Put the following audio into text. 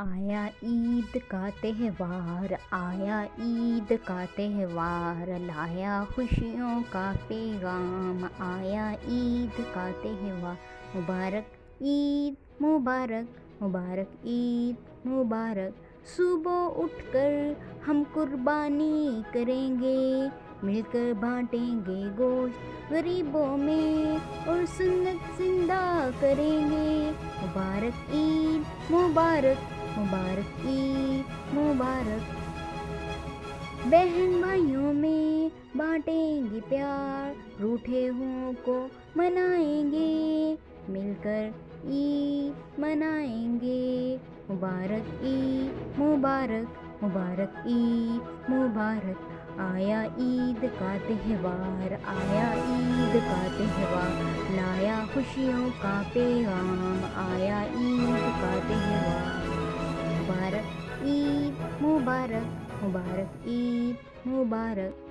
آیا عید کا تہوار، آیا عید کا تہوار، لایا خوشیوں کا پیغام، آیا عید کا تہوار۔ مبارک عید مبارک، مبارک عید مبارک۔ صبح اٹھ کر ہم قربانی کریں گے، مل کر بانٹیں گے گوشت غریبوں میں اور سنت زندہ کریں گے۔ مبارک عید مبارک، مبارک عید مبارک۔ بہن بھائیوں میں بانٹیں گے پیار، روٹھے ہوں کو منائیں گے، مل کر عید منائیں گے۔ مبارک عید مبارک، مبارک عید مبارک۔ آیا عید کا تہوار، آیا عید کا تہوار، لایا خوشیوں کا پیغام، آیا عید کا تہوار۔ مبارک عید مبارک، مبارک عید مبارک۔